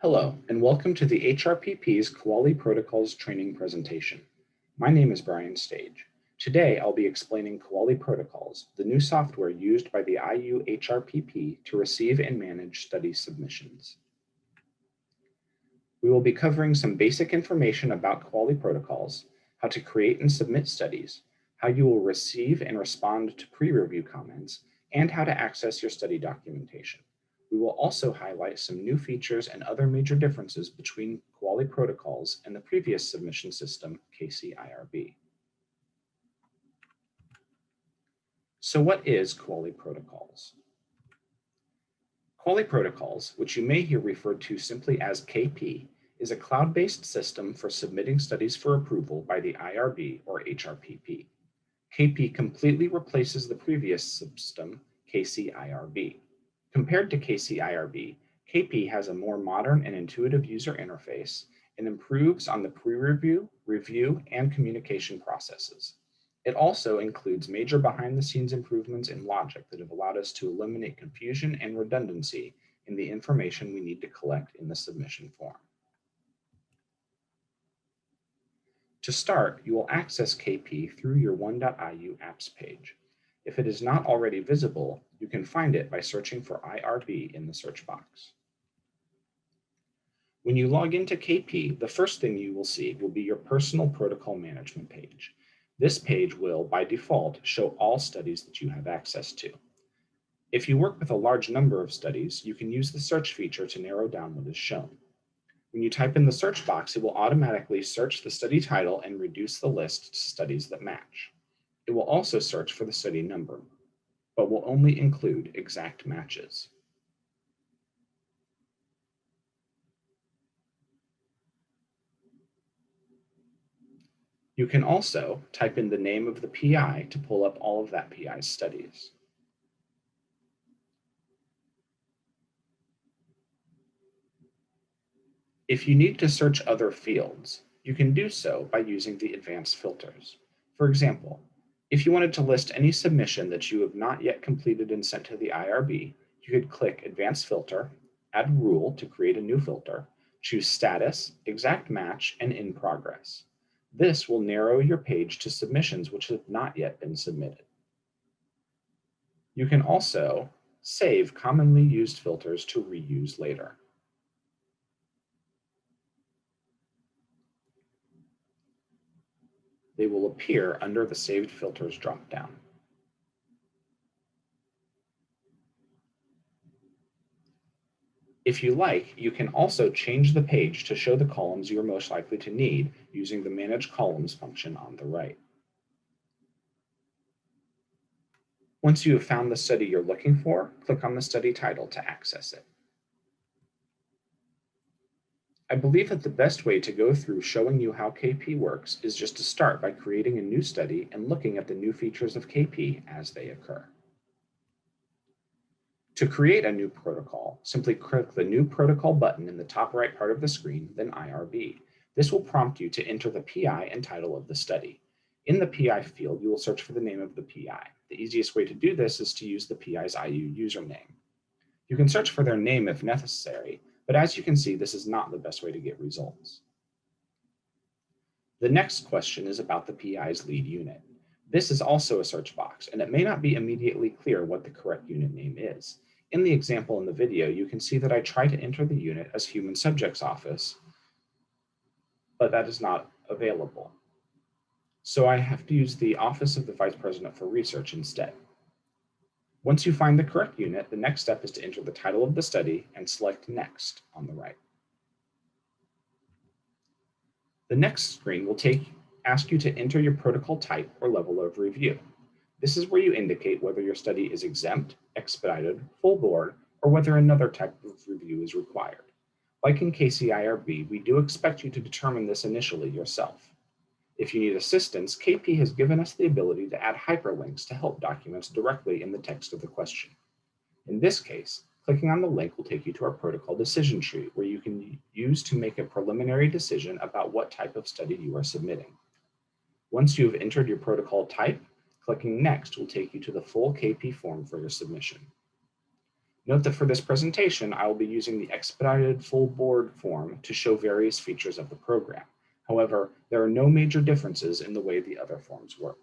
Hello, and welcome to the HRPP's Kuali Protocols training presentation. My name is Brian Stage. Today, I'll be explaining Kuali Protocols, the new software used by the IU HRPP to receive and manage study submissions. We will be covering some basic information about Kuali Protocols, how to create and submit studies, how you will receive and respond to pre-review comments, and how to access your study documentation. We will also highlight some new features and other major differences between Kuali protocols and the previous submission system, KCIRB. So what is Kuali protocols? Kuali protocols, which you may hear referred to simply as KP, is a cloud-based system for submitting studies for approval by the IRB or HRPP. KP completely replaces the previous system, KCIRB. Compared to KCIRB, KP has a more modern and intuitive user interface and improves on the pre-review, review, and communication processes. It also includes major behind-the-scenes improvements in logic that have allowed us to eliminate confusion and redundancy in the information we need to collect in the submission form. To start, you will access KP through your 1.IU apps page. If it is not already visible, you can find it by searching for IRB in the search box. When you log into KP, the first thing you will see will be your personal protocol management page. This page will, by default, show all studies that you have access to. If you work with a large number of studies, you can use the search feature to narrow down what is shown. When you type in the search box, it will automatically search the study title and reduce the list to studies that match. It will also search for the study number, but will only include exact matches. You can also type in the name of the PI to pull up all of that PI's studies. If you need to search other fields, you can do so by using the advanced filters. For example, if you wanted to list any submission that you have not yet completed and sent to the IRB, you could click Advanced Filter, add Rule to create a new filter, choose Status, Exact Match, and In Progress. This will narrow your page to submissions which have not yet been submitted. You can also save commonly used filters to reuse later. They will appear under the Saved Filters dropdown. If you like, you can also change the page to show the columns you are most likely to need using the Manage Columns function on the right. Once you have found the study you're looking for, click on the study title to access it. I believe that the best way to go through showing you how KP works is just to start by creating a new study and looking at the new features of KP as they occur. To create a new protocol, simply click the New Protocol button in the top right part of the screen, then IRB. This will prompt you to enter the PI and title of the study. In the PI field, you will search for the name of the PI. The easiest way to do this is to use the PI's IU username. You can search for their name if necessary, but as you can see, this is not the best way to get results. The next question is about the PI's lead unit. This is also a search box, and it may not be immediately clear what the correct unit name is. In the example in the video, you can see that I try to enter the unit as Human Subjects Office, but that is not available. So I have to use the Office of the Vice President for Research instead. Once you find the correct unit, the next step is to enter the title of the study and select Next on the right. The next screen will ask you to enter your protocol type or level of review. This is where you indicate whether your study is exempt, expedited, full board, or whether another type of review is required. Like in KCIRB, we do expect you to determine this initially yourself. If you need assistance, KP has given us the ability to add hyperlinks to help documents directly in the text of the question. In this case, clicking on the link will take you to our protocol decision tree, where you can use to make a preliminary decision about what type of study you are submitting. Once you have entered your protocol type, clicking Next will take you to the full KP form for your submission. Note that for this presentation, I will be using the expedited full board form to show various features of the program. However, there are no major differences in the way the other forms work.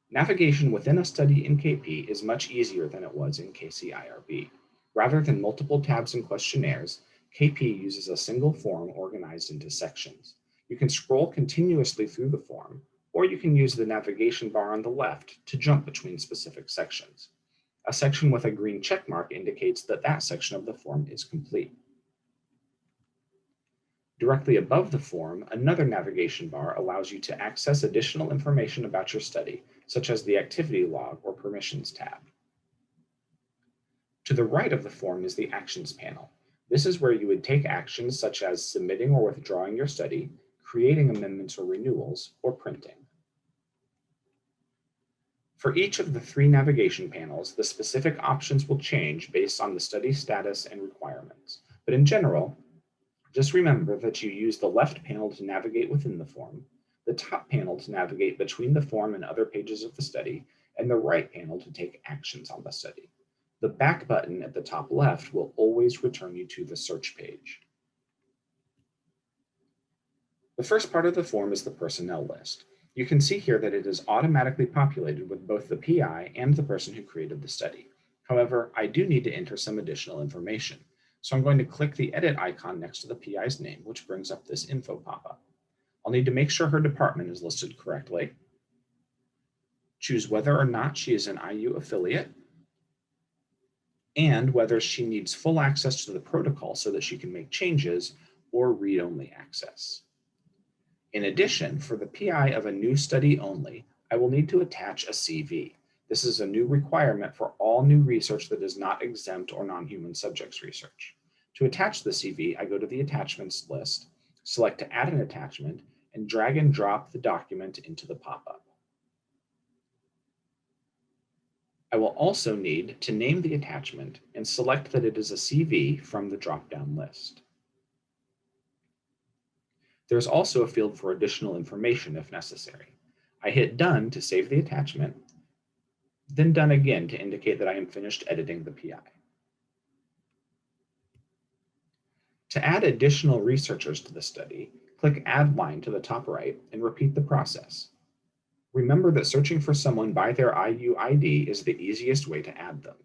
Navigation within a study in KP is much easier than it was in KCIRB. Rather than multiple tabs and questionnaires, KP uses a single form organized into sections. You can scroll continuously through the form, or you can use the navigation bar on the left to jump between specific sections. A section with a green check mark indicates that that section of the form is complete. Directly above the form, another navigation bar allows you to access additional information about your study, such as the activity log or permissions tab. To the right of the form is the Actions panel. This is where you would take actions such as submitting or withdrawing your study, creating amendments or renewals, or printing. For each of the three navigation panels, the specific options will change based on the study status and requirements. But in general, just remember that you use the left panel to navigate within the form, the top panel to navigate between the form and other pages of the study, and the right panel to take actions on the study. The back button at the top left will always return you to the search page. The first part of the form is the personnel list. You can see here that it is automatically populated with both the PI and the person who created the study. However, I do need to enter some additional information. So I'm going to click the edit icon next to the PI's name, which brings up this info pop-up. I'll need to make sure her department is listed correctly, choose whether or not she is an IU affiliate, and whether she needs full access to the protocol so that she can make changes or read-only access. In addition, for the PI of a new study only, I will need to attach a CV. This is a new requirement for all new research that is not exempt or non-human subjects research. To attach the CV, I go to the attachments list, select to add an attachment, and drag and drop the document into the pop-up. I will also need to name the attachment and select that it is a CV from the drop-down list. There's also a field for additional information if necessary. I hit Done to save the attachment, then Done again to indicate that I am finished editing the PI. To add additional researchers to the study, click Add Line to the top right and repeat the process. Remember that searching for someone by their IU ID is the easiest way to add them.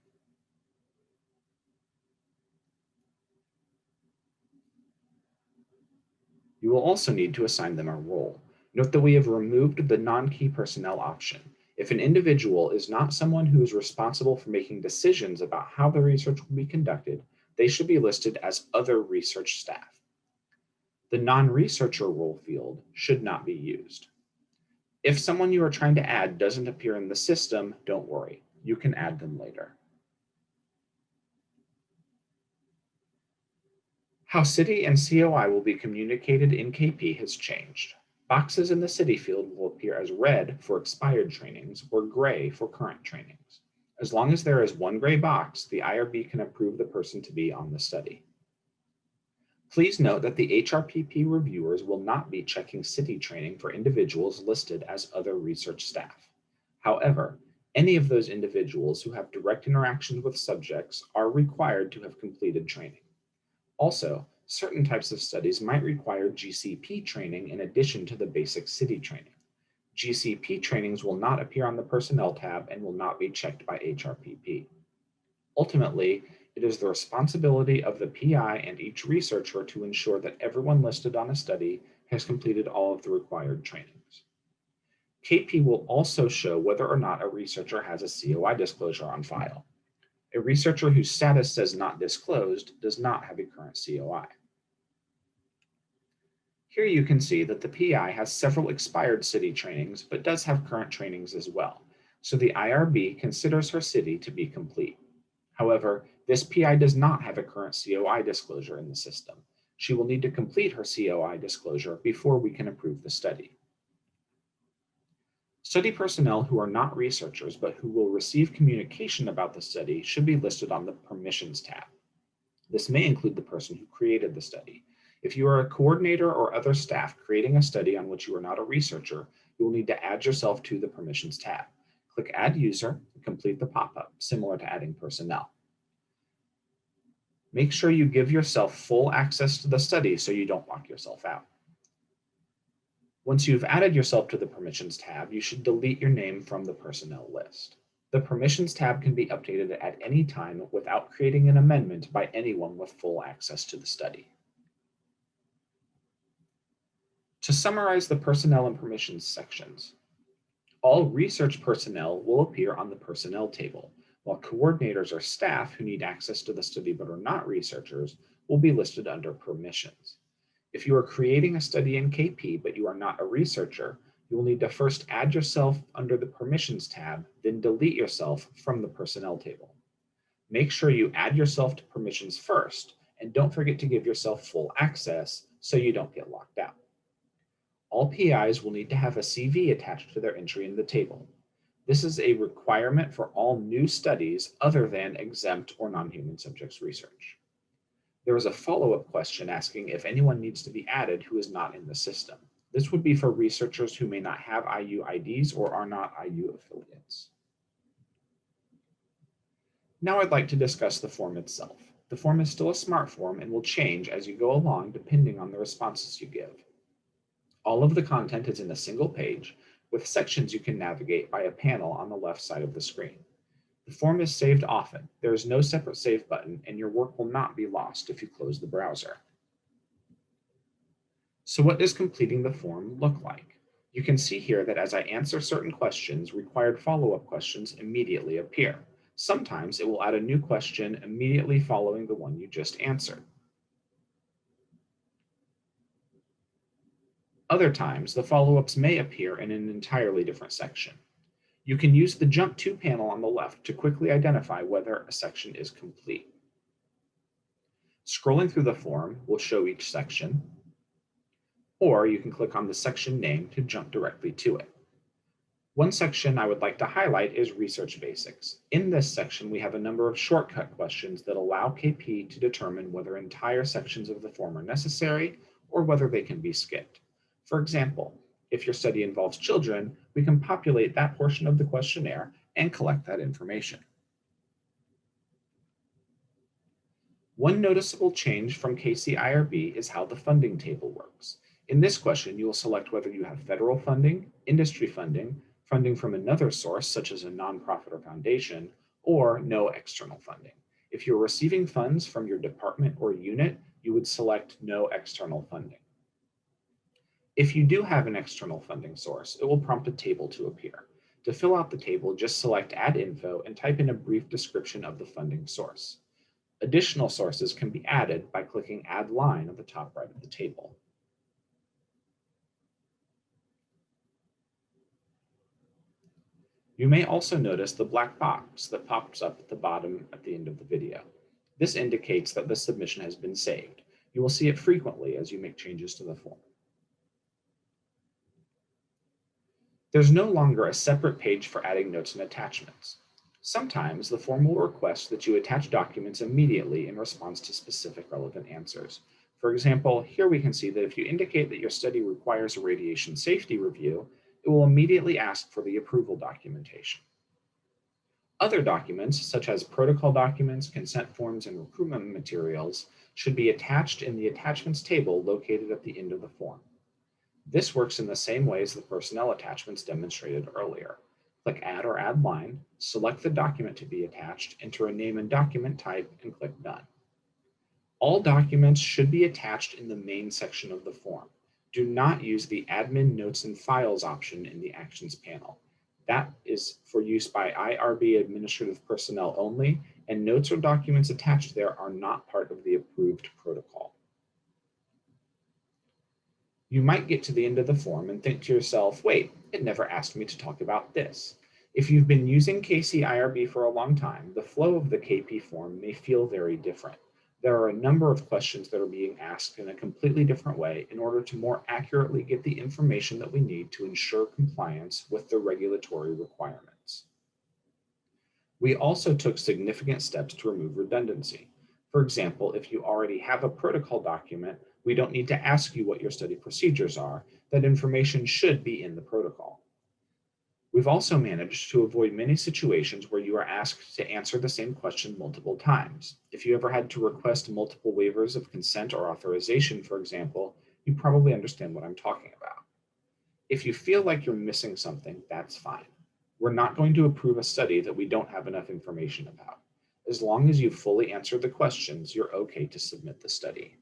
You will also need to assign them a role. Note that we have removed the non-key personnel option. If an individual is not someone who is responsible for making decisions about how the research will be conducted, they should be listed as other research staff. The non-researcher role field should not be used. If someone you are trying to add doesn't appear in the system, don't worry, you can add them later. How city and COI will be communicated in KP has changed. Boxes in the city field will appear as red for expired trainings or gray for current trainings. As long as there is one gray box, the IRB can approve the person to be on the study. Please note that the HRPP reviewers will not be checking city training for individuals listed as other research staff. However, any of those individuals who have direct interactions with subjects are required to have completed training. Also, certain types of studies might require GCP training in addition to the basic city training. GCP trainings will not appear on the Personnel tab and will not be checked by HRPP. Ultimately, it is the responsibility of the PI and each researcher to ensure that everyone listed on a study has completed all of the required trainings. KP will also show whether or not a researcher has a COI disclosure on file. A researcher whose status says not disclosed does not have a current COI. Here you can see that the PI has several expired city trainings, but does have current trainings as well. So the IRB considers her city to be complete. However, this PI does not have a current COI disclosure in the system. She will need to complete her COI disclosure before we can approve the study. Study personnel who are not researchers but who will receive communication about the study should be listed on the Permissions tab. This may include the person who created the study. If you are a coordinator or other staff creating a study on which you are not a researcher, you will need to add yourself to the Permissions tab. Click Add User and complete the pop-up, similar to adding personnel. Make sure you give yourself full access to the study so you don't lock yourself out. Once you've added yourself to the Permissions tab, you should delete your name from the personnel list. The Permissions tab can be updated at any time without creating an amendment by anyone with full access to the study. To summarize the Personnel and Permissions sections, all research personnel will appear on the Personnel table, while coordinators or staff who need access to the study but are not researchers will be listed under Permissions. If you are creating a study in KP but you are not a researcher, you will need to first add yourself under the Permissions tab, then delete yourself from the Personnel table. Make sure you add yourself to Permissions first, and don't forget to give yourself full access so you don't get locked out. All PIs will need to have a CV attached to their entry in the table. This is a requirement for all new studies other than exempt or non-human subjects research. There is a follow-up question asking if anyone needs to be added who is not in the system. This would be for researchers who may not have IU IDs or are not IU affiliates. Now I'd like to discuss the form itself. The form is still a smart form and will change as you go along depending on the responses you give. All of the content is in a single page with sections you can navigate by a panel on the left side of the screen. The form is saved often. There is no separate save button, and your work will not be lost if you close the browser. So what does completing the form look like? You can see here that as I answer certain questions, required follow-up questions immediately appear. Sometimes it will add a new question immediately following the one you just answered. Other times, the follow-ups may appear in an entirely different section. You can use the Jump To panel on the left to quickly identify whether a section is complete. Scrolling through the form will show each section, or you can click on the section name to jump directly to it. One section I would like to highlight is Research Basics. In this section, we have a number of shortcut questions that allow KP to determine whether entire sections of the form are necessary or whether they can be skipped. For example, if your study involves children, we can populate that portion of the questionnaire and collect that information. One noticeable change from KCIRB is how the funding table works. In this question, you will select whether you have federal funding, industry funding, funding from another source, such as a nonprofit or foundation, or no external funding. If you're receiving funds from your department or unit, you would select no external funding. If you do have an external funding source, it will prompt a table to appear. To fill out the table, just select Add Info and type in a brief description of the funding source. Additional sources can be added by clicking Add Line at the top right of the table. You may also notice the black box that pops up at the bottom at the end of the video. This indicates that the submission has been saved. You will see it frequently as you make changes to the form. There's no longer a separate page for adding notes and attachments. Sometimes the form will request that you attach documents immediately in response to specific relevant answers. For example, here we can see that if you indicate that your study requires a radiation safety review, it will immediately ask for the approval documentation. Other documents, such as protocol documents, consent forms, and recruitment materials, should be attached in the attachments table located at the end of the form. This works in the same way as the personnel attachments demonstrated earlier. Click Add or Add Line, select the document to be attached, enter a name and document type, and click Done. All documents should be attached in the main section of the form. Do not use the Admin Notes and Files option in the Actions panel. That is for use by IRB administrative personnel only, and notes or documents attached there are not part of the approved protocol. You might get to the end of the form and think to yourself, wait, it never asked me to talk about this. If you've been using KCIRB for a long time, the flow of the KP form may feel very different. There are a number of questions that are being asked in a completely different way in order to more accurately get the information that we need to ensure compliance with the regulatory requirements. We also took significant steps to remove redundancy. For example, if you already have a protocol document, we don't need to ask you what your study procedures are. That information should be in the protocol. We've also managed to avoid many situations where you are asked to answer the same question multiple times. If you ever had to request multiple waivers of consent or authorization, for example, you probably understand what I'm talking about. If you feel like you're missing something, that's fine. We're not going to approve a study that we don't have enough information about. As long as you fully answer the questions, you're okay to submit the study.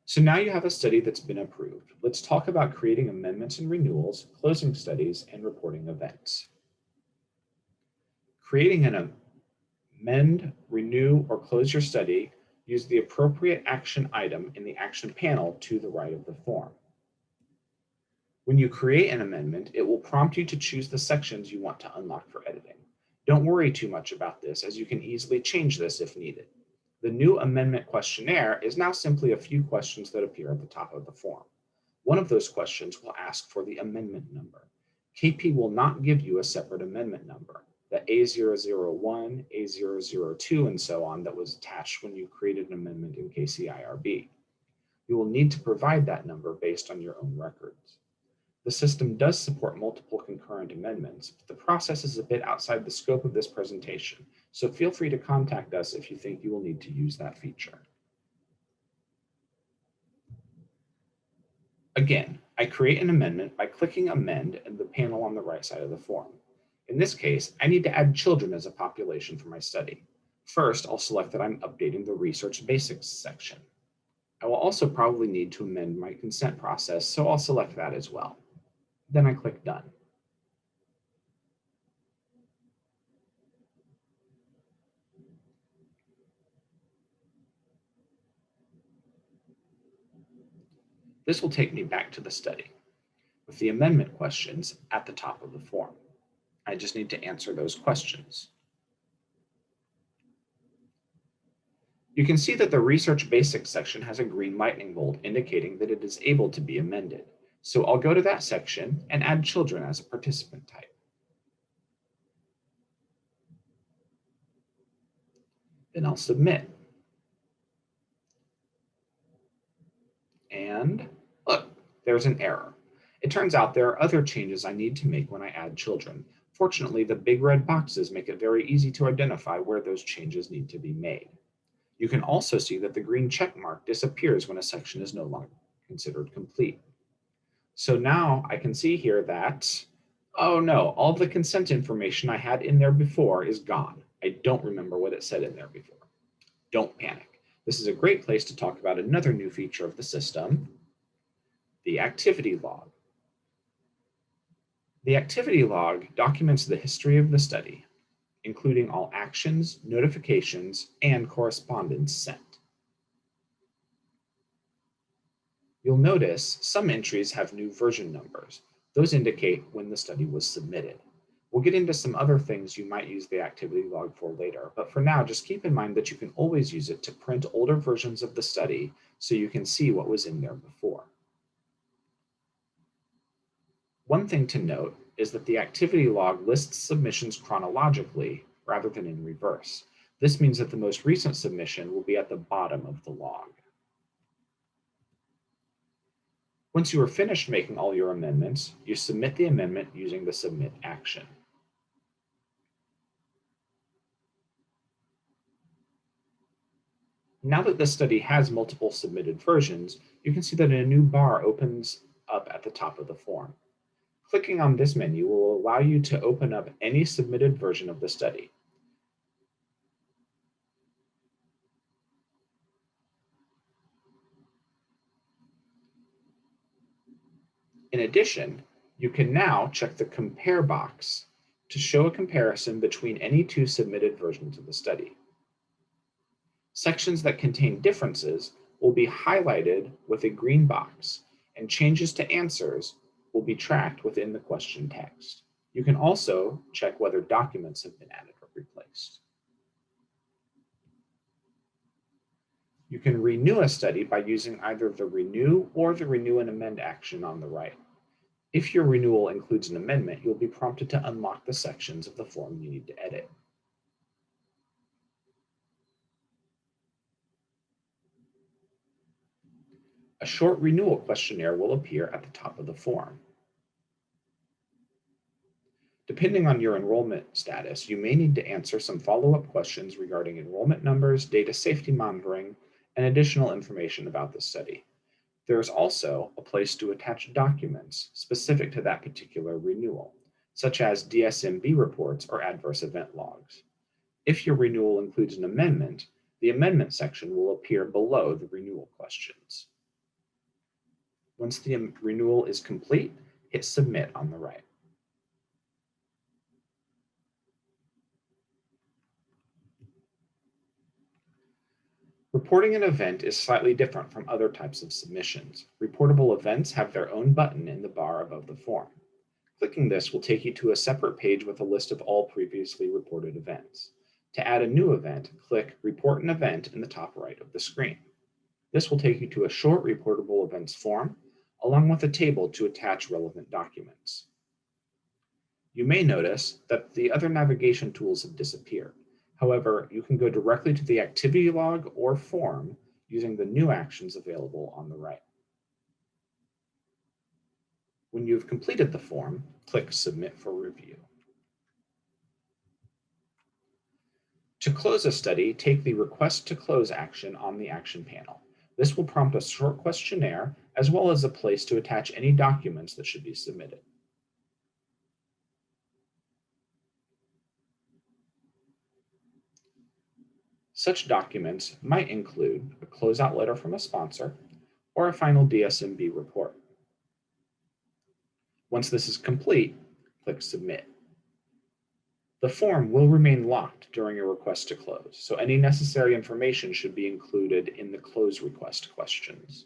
So now you have a study that's been approved. Let's talk about creating amendments and renewals, closing studies, and reporting events. Creating an amend, renew, or close your study, use the appropriate action item in the action panel to the right of the form. When you create an amendment, it will prompt you to choose the sections you want to unlock for editing. Don't worry too much about this, as you can easily change this if needed. The new amendment questionnaire is now simply a few questions that appear at the top of the form. One of those questions will ask for the amendment number. KP will not give you a separate amendment number, the A001, A002, and so on that was attached when you created an amendment in KCIRB. You will need to provide that number based on your own records. The system does support multiple concurrent amendments, but the process is a bit outside the scope of this presentation, so feel free to contact us if you think you will need to use that feature. Again, I create an amendment by clicking Amend in the panel on the right side of the form. In this case, I need to add children as a population for my study. First, I'll select that I'm updating the Research Basics section. I will also probably need to amend my consent process, so I'll select that as well. Then I click Done. This will take me back to the study with the amendment questions at the top of the form. I just need to answer those questions. You can see that the Research Basics section has a green lightning bolt indicating that it is able to be amended. So I'll go to that section and add children as a participant type. Then I'll submit. And look, there's an error. It turns out there are other changes I need to make when I add children. Fortunately, the big red boxes make it very easy to identify where those changes need to be made. You can also see that the green check mark disappears when a section is no longer considered complete. So now I can see here that, oh no, all the consent information I had in there before is gone. I don't remember what it said in there before. Don't panic. This is a great place to talk about another new feature of the system, the activity log. The activity log documents the history of the study, including all actions, notifications, and correspondence sent. You'll notice some entries have new version numbers. Those indicate when the study was submitted. We'll get into some other things you might use the activity log for later, but for now, just keep in mind that you can always use it to print older versions of the study so you can see what was in there before. One thing to note is that the activity log lists submissions chronologically rather than in reverse. This means that the most recent submission will be at the bottom of the log. Once you are finished making all your amendments, you submit the amendment using the Submit action. Now that the study has multiple submitted versions, you can see that a new bar opens up at the top of the form. Clicking on this menu will allow you to open up any submitted version of the study. In addition, you can now check the Compare box to show a comparison between any two submitted versions of the study. Sections that contain differences will be highlighted with a green box, and changes to answers will be tracked within the question text. You can also check whether documents have been added or replaced. You can renew a study by using either the Renew or the Renew and Amend action on the right. If your renewal includes an amendment, you'll be prompted to unlock the sections of the form you need to edit. A short renewal questionnaire will appear at the top of the form. Depending on your enrollment status, you may need to answer some follow-up questions regarding enrollment numbers, data safety monitoring, and additional information about the study. There is also a place to attach documents specific to that particular renewal, such as DSMB reports or adverse event logs. If your renewal includes an amendment, the amendment section will appear below the renewal questions. Once the renewal is complete, hit Submit on the right. Reporting an event is slightly different from other types of submissions. Reportable events have their own button in the bar above the form. Clicking this will take you to a separate page with a list of all previously reported events. To add a new event, click Report an Event in the top right of the screen. This will take you to a short reportable events form, along with a table to attach relevant documents. You may notice that the other navigation tools have disappeared. However, you can go directly to the activity log or form using the new actions available on the right. When you've completed the form, click Submit for review. To close a study, take the Request to Close action on the action panel. This will prompt a short questionnaire as well as a place to attach any documents that should be submitted. Such documents might include a closeout letter from a sponsor or a final DSMB report. Once this is complete, click Submit. The form will remain locked during a request to close, so any necessary information should be included in the close request questions.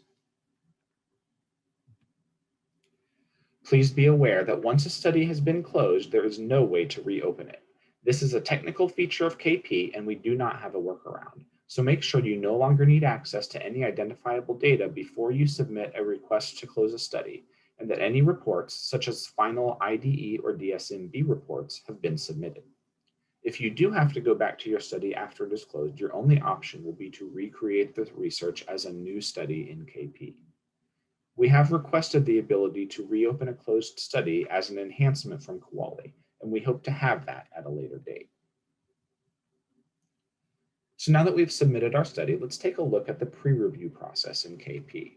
Please be aware that once a study has been closed, there is no way to reopen it. This is a technical feature of KP and we do not have a workaround, so make sure you no longer need access to any identifiable data before you submit a request to close a study, and that any reports, such as final IDE or DSMB reports, have been submitted. If you do have to go back to your study after it is closed, your only option will be to recreate the research as a new study in KP. We have requested the ability to reopen a closed study as an enhancement from Kuali, and we hope to have that at a later date. So now that we've submitted our study, let's take a look at the pre-review process in KP.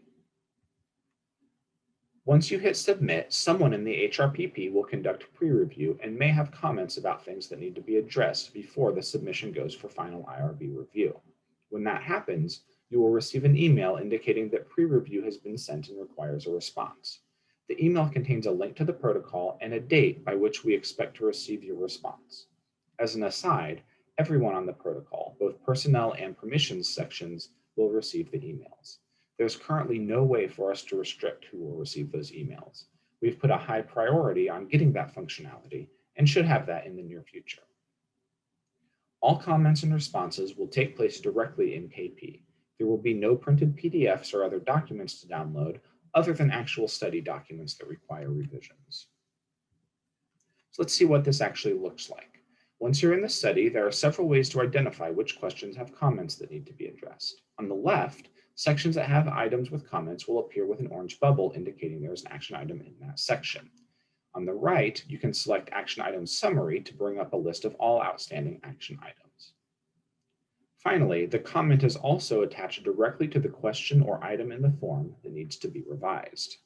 Once you hit Submit, someone in the HRPP will conduct pre-review and may have comments about things that need to be addressed before the submission goes for final IRB review. When that happens, you will receive an email indicating that pre-review has been sent and requires a response. The email contains a link to the protocol and a date by which we expect to receive your response. As an aside, everyone on the protocol, both personnel and permissions sections, will receive the emails. There's currently no way for us to restrict who will receive those emails. We've put a high priority on getting that functionality and should have that in the near future. All comments and responses will take place directly in KP. There will be no printed PDFs or other documents to download other than actual study documents that require revisions. So let's see what this actually looks like. Once you're in the study, there are several ways to identify which questions have comments that need to be addressed. On the left, sections that have items with comments will appear with an orange bubble indicating there is an action item in that section. On the right, you can select Action Item Summary to bring up a list of all outstanding action items. Finally, the comment is also attached directly to the question or item in the form that needs to be revised.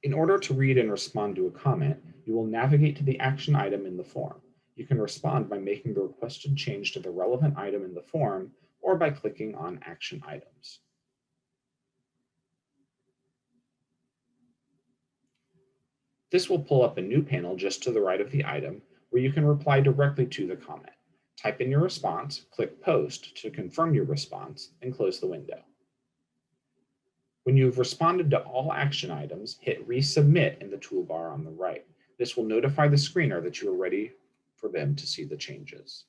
In order to read and respond to a comment, you will navigate to the action item in the form. You can respond by making the requested change to the relevant item in the form or by clicking on Action Items. This will pull up a new panel just to the right of the item where you can reply directly to the comment. Type in your response, click Post to confirm your response, and close the window. When you've responded to all action items, hit Resubmit in the toolbar on the right. This will notify the screener that you are ready for them to see the changes.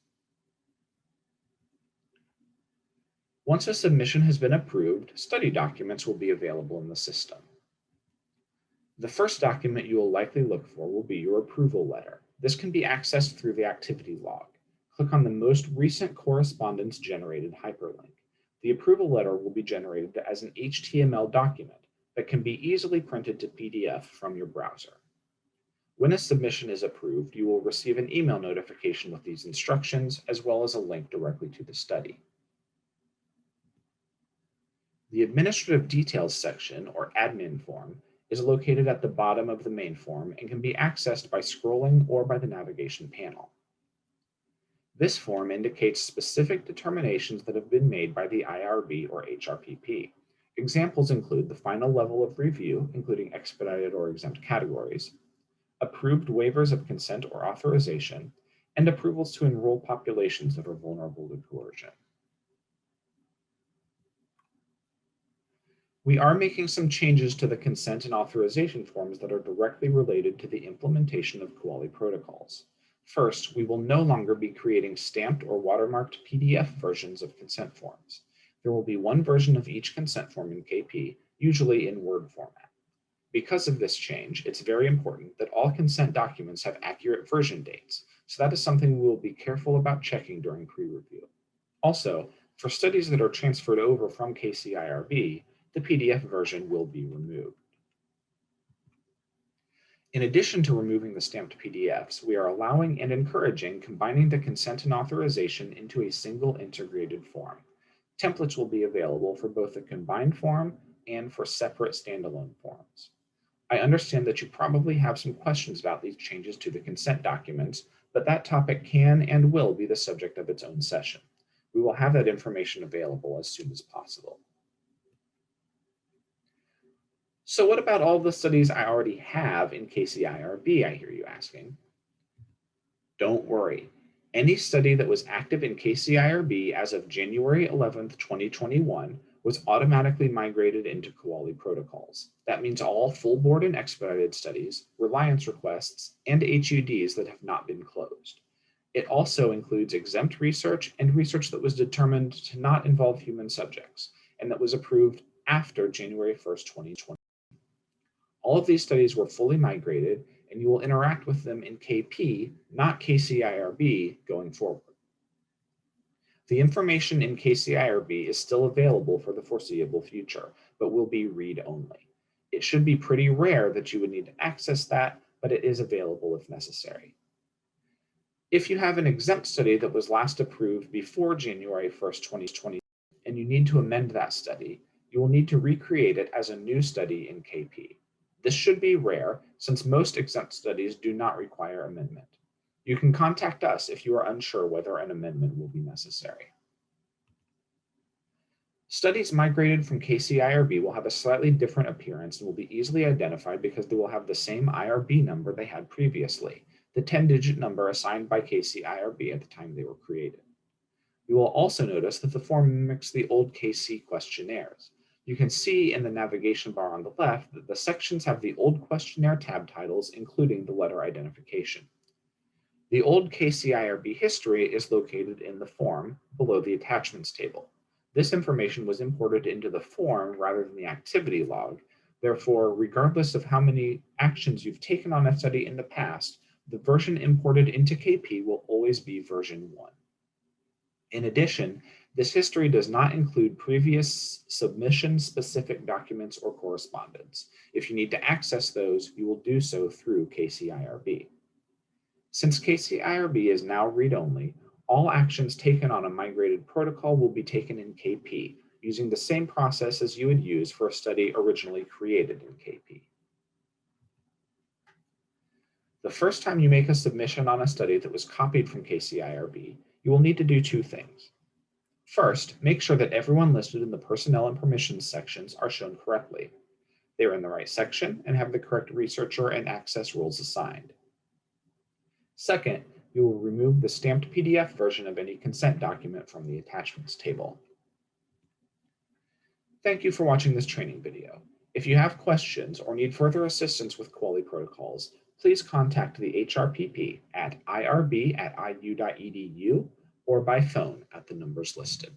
Once a submission has been approved, study documents will be available in the system. The first document you will likely look for will be your approval letter. This can be accessed through the activity log. Click on the most recent correspondence generated hyperlink. The approval letter will be generated as an HTML document, that can be easily printed to PDF from your browser. When a submission is approved, you will receive an email notification with these instructions, as well as a link directly to the study. The Administrative Details section, or admin form, is located at the bottom of the main form and can be accessed by scrolling or by the navigation panel. This form indicates specific determinations that have been made by the IRB or HRPP. Examples include the final level of review, including expedited or exempt categories, approved waivers of consent or authorization, and approvals to enroll populations that are vulnerable to coercion. We are making some changes to the consent and authorization forms that are directly related to the implementation of Kuali protocols. First, we will no longer be creating stamped or watermarked PDF versions of consent forms. There will be one version of each consent form in KP, usually in Word format. Because of this change, it's very important that all consent documents have accurate version dates, so that is something we will be careful about checking during pre-review. Also, for studies that are transferred over from KCIRB, the PDF version will be removed. In addition to removing the stamped PDFs, we are allowing and encouraging combining the consent and authorization into a single integrated form. Templates will be available for both the combined form and for separate standalone forms. I understand that you probably have some questions about these changes to the consent documents, but that topic can and will be the subject of its own session. We will have that information available as soon as possible. So what about all the studies I already have in KCIRB, I hear you asking? Don't worry. Any study that was active in KCIRB as of January 11th, 2021 was automatically migrated into Kuali protocols. That means all full board and expedited studies, reliance requests, and HUDs that have not been closed. It also includes exempt research and research that was determined to not involve human subjects and that was approved after January 1st, 2020. All of these studies were fully migrated, and you will interact with them in KP, not KCIRB, going forward. The information in KCIRB is still available for the foreseeable future, but will be read-only. It should be pretty rare that you would need to access that, but it is available if necessary. If you have an exempt study that was last approved before January 1st, 2020, and you need to amend that study, you will need to recreate it as a new study in KP. This should be rare, since most exempt studies do not require amendment. You can contact us if you are unsure whether an amendment will be necessary. Studies migrated from KCIRB will have a slightly different appearance and will be easily identified because they will have the same IRB number they had previously, the 10-digit number assigned by KCIRB at the time they were created. You will also notice that the form mimics the old KC questionnaires. You can see in the navigation bar on the left that the sections have the old questionnaire tab titles, including the letter identification. The old KCIRB history is located in the form below the attachments table. This information was imported into the form rather than the activity log. Therefore, regardless of how many actions you've taken on a study in the past, the version imported into KP will always be version 1. In addition, this history does not include previous submission-specific documents or correspondence. If you need to access those, you will do so through KCIRB. Since KCIRB is now read-only, all actions taken on a migrated protocol will be taken in KP, using the same process as you would use for a study originally created in KP. The first time you make a submission on a study that was copied from KCIRB, you will need to do two things. First, make sure that everyone listed in the Personnel and Permissions sections are shown correctly. They are in the right section and have the correct researcher and access rules assigned. Second, you will remove the stamped PDF version of any consent document from the attachments table. Thank you for watching this training video. If you have questions or need further assistance with Kuali protocols, please contact the HRPP at irb@iu.edu or by phone at the numbers listed.